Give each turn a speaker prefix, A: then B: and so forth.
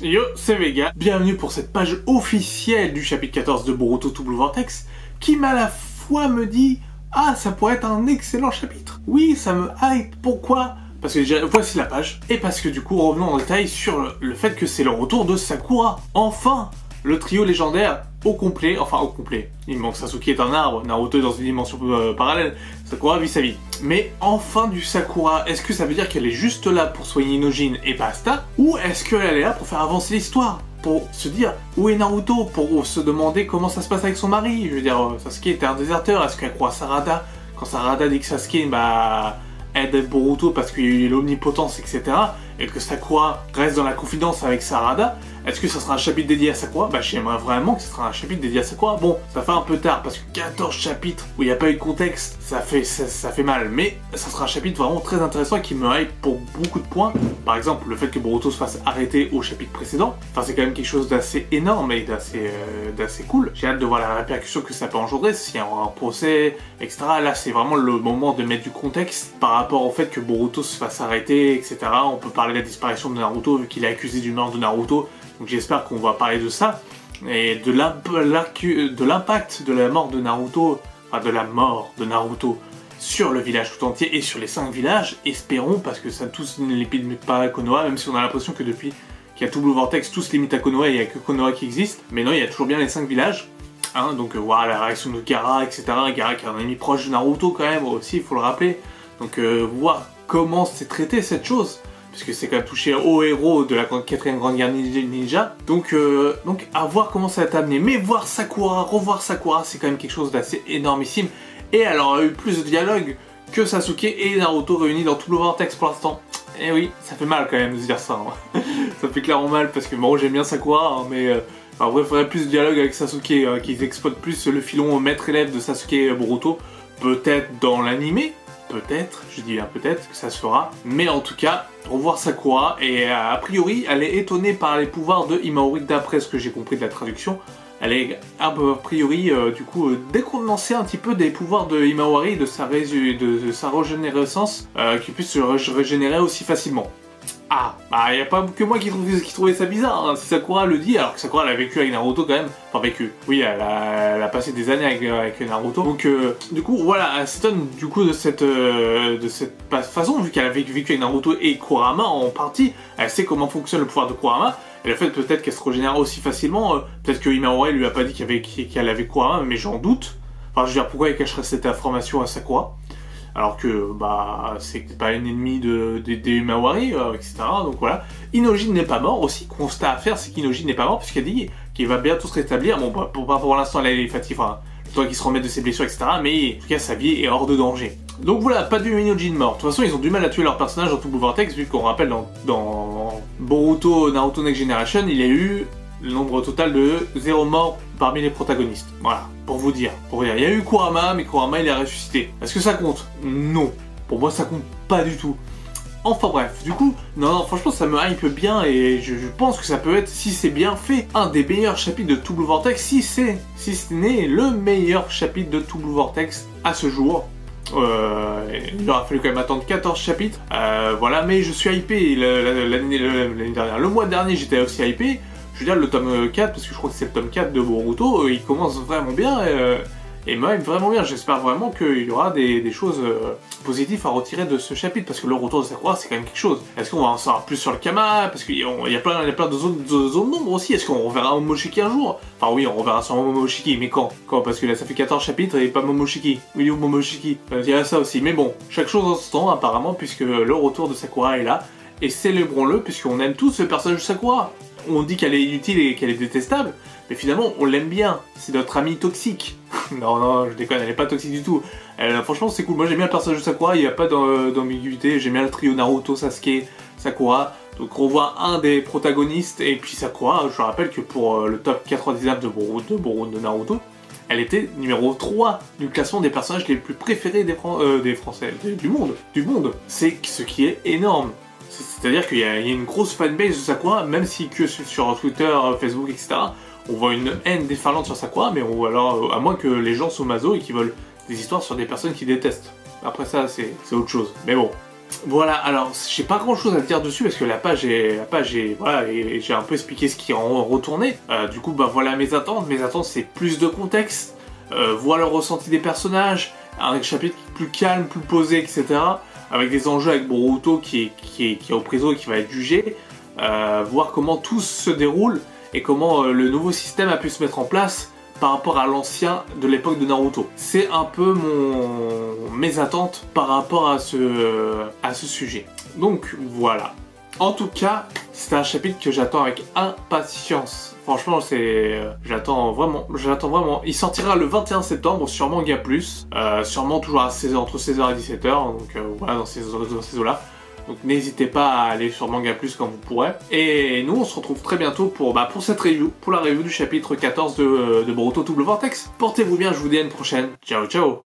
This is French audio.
A: Yo, c'est Vega, bienvenue pour cette page officielle du chapitre 14 de Boruto To Blue Vortex, qui à la fois me dit « Ah, ça pourrait être un excellent chapitre !» Oui, ça me hype, pourquoi? Parce que déjà, voici la page, et parce que du coup, revenons en détail sur le fait que c'est le retour de Sakura. Enfin, le trio légendaire au complet, enfin au complet. Il manque Sasuke est un arbre, Naruto est dans une dimension parallèle, Sakura vit sa vie. Mais enfin du Sakura, est-ce que ça veut dire qu'elle est juste là pour soigner Inojin et basta? Ou est-ce qu'elle est là pour faire avancer l'histoire? Pour se dire où est Naruto? Pour se demander comment ça se passe avec son mari? Je veux dire, Sasuke était un déserteur, est-ce qu'elle croit Sarada? Quand Sarada dit que Sasuke, aide Boruto parce qu'il y a eu l'omnipotence, etc. Et que Sakura reste dans la confidence avec Sarada, est-ce que ça sera un chapitre dédié à Sakura? J'aimerais vraiment que ce sera un chapitre dédié à Sakura. Bon, ça fait un peu tard, parce que 14 chapitres où il n'y a pas eu de contexte, ça fait mal. Mais ça sera un chapitre vraiment très intéressant qui me hype pour beaucoup de points. Par exemple, le fait que Boruto se fasse arrêter au chapitre précédent. Enfin, c'est quand même quelque chose d'assez énorme et d'assez cool. J'ai hâte de voir la répercussion que ça peut engendrer, s'il y a un procès, etc. Là, c'est vraiment le moment de mettre du contexte par rapport au fait que Boruto se fasse arrêter, etc. On peut parler de la disparition de Naruto, vu qu'il est accusé du mort de Naruto. Donc j'espère qu'on va parler de ça, et de l'impact de la mort de Naruto, enfin de la mort de Naruto sur le village tout entier et sur les 5 villages, espérons, parce que ça tous ne limite pas à Konoha, même si on a l'impression que depuis qu'il y a tout Blue Vortex, tous limitent à Konoha et il n'y a que Konoha qui existe, mais non, il y a toujours bien les 5 villages, hein, donc voilà la réaction de Gaara, etc. Gaara qui est un ennemi proche de Naruto quand même, aussi, il faut le rappeler, donc voir comment c'est traité cette chose, puisque c'est quand même touché au héros de la 4ème grande guerre ninja. Donc à voir comment ça va être amené. Mais voir Sakura, revoir Sakura, c'est quand même quelque chose d'assez énormissime. Et alors, il y a eu plus de dialogue que Sasuke et Naruto réunis dans tout le vortex pour l'instant. Et oui, ça fait mal quand même de se dire ça. Hein. Ça fait clairement mal, parce que bon, j'aime bien Sakura, hein, mais en vrai, il faudrait plus de dialogue avec Sasuke, qu'ils exploitent plus le filon maître-élève de Sasuke et Boruto. Peut-être dans l'animé. Peut-être, je dis bien peut-être que ça se fera, mais en tout cas, revoir Sakura, et a priori, elle est étonnée par les pouvoirs de Imaori, d'après ce que j'ai compris de la traduction. Elle est, a priori, du coup, décontenancée un petit peu des pouvoirs de Imaori, de sa régénérescence, qui puisse se régénérer aussi facilement. Ah, il n'y a pas que moi qui trouvais ça bizarre, hein. Si Sakura le dit, alors que Sakura elle a vécu avec Naruto quand même, enfin vécu, oui, elle a passé des années avec Naruto, donc du coup, voilà, elle s'étonne du coup de cette façon, vu qu'elle a vécu avec Naruto et Kurama en partie, elle sait comment fonctionne le pouvoir de Kurama, et le fait peut-être qu'elle se régénère aussi facilement, peut-être que Imaori lui a pas dit qu'elle avait Kurama, mais j'en doute, enfin je veux dire, pourquoi elle cacherait cette information à Sakura? Alors que c'est pas un ennemi des Imawari, etc. Donc voilà. Inojin n'est pas mort aussi. Constat à faire, c'est qu'Inojin n'est pas mort puisqu'elle dit qu'il va bientôt se rétablir. Bon, pour l'instant, elle est fatiguée, enfin, le temps qu'il se remette de ses blessures, etc. Mais en tout cas, sa vie est hors de danger. Donc voilà, pas de Inojin mort. De toute façon, ils ont du mal à tuer leur personnage dans tout Blue Vortex, vu qu'on rappelle dans Boruto Naruto Next Generation, il y a eu le nombre total de 0 morts parmi les protagonistes. Voilà, pour vous dire. Il y a eu Kurama, mais Kurama il est ressuscité. Est-ce que ça compte? Non. Pour moi ça compte pas du tout. Enfin bref, du coup, non, franchement ça me hype bien et je pense que ça peut être, si c'est bien fait, un des meilleurs chapitres de tout Blue Vortex, si ce n'est le meilleur chapitre de tout Blue Vortex à ce jour. Il aura fallu quand même attendre 14 chapitres, voilà, mais je suis hypé. L'année dernière, le mois dernier j'étais aussi hypé. Je veux dire, le tome 4, parce que je crois que c'est le tome 4 de Boruto, il commence vraiment bien, et même vraiment bien. J'espère vraiment qu'il y aura des choses positives à retirer de ce chapitre, parce que le retour de Sakura, c'est quand même quelque chose. Est-ce qu'on va en savoir plus sur le Kama? Parce qu'il y a plein de zones d'ombre aussi. Est-ce qu'on reverra Momoshiki un jour? Enfin oui, on reverra sûrement Momoshiki, mais quand? Parce que là, ça fait 14 chapitres et pas Momoshiki. Oui, il est où Momoshiki? Il y a ça aussi, mais bon, chaque chose en ce temps, apparemment, puisque le retour de Sakura est là, et célébrons-le, puisqu'on aime tous ce personnage de Sakura. On dit qu'elle est inutile et qu'elle est détestable, mais finalement on l'aime bien, c'est notre amie toxique. non, je déconne, elle est pas toxique du tout. Franchement c'est cool, moi j'aime bien le personnage de Sakura, il n'y a pas d'ambiguïté, j'aime bien le trio Naruto, Sasuke, Sakura. Donc on voit un des protagonistes, et puis Sakura, je rappelle que pour le top 99 de Naruto, elle était numéro 3 du classement des personnages les plus préférés des Français, du monde. C'est ce qui est énorme. C'est-à-dire qu'il y a une grosse fanbase de Sakura, même si que sur Twitter, Facebook, etc., on voit une haine déferlante sur Sakura, mais alors, à moins que les gens soient maso et qu'ils veulent des histoires sur des personnes qui détestent. Après ça, c'est autre chose. Mais bon, Voilà, alors j'ai pas grand chose à dire dessus parce que la page est voilà, et j'ai un peu expliqué ce qui en retourné. Du coup, bah voilà mes attentes. Mes attentes, c'est plus de contexte, voir le ressenti des personnages, un chapitre plus calme, plus posé, etc. Avec des enjeux avec Boruto qui est au prison et qui va être jugé. Voir comment tout se déroule et comment le nouveau système a pu se mettre en place par rapport à l'ancien de l'époque de Naruto. C'est un peu mes attentes par rapport à ce sujet. Donc voilà. En tout cas, c'est un chapitre que j'attends avec impatience. Franchement, j'attends vraiment. Il sortira le 21 septembre sur Manga Plus, sûrement toujours à entre 16h et 17h, donc voilà, dans ces eaux-là. Donc n'hésitez pas à aller sur Manga Plus quand vous pourrez. Et nous, on se retrouve très bientôt pour cette review, pour la review du chapitre 14 de Boruto Double Vortex. Portez-vous bien, je vous dis à une prochaine. Ciao, ciao.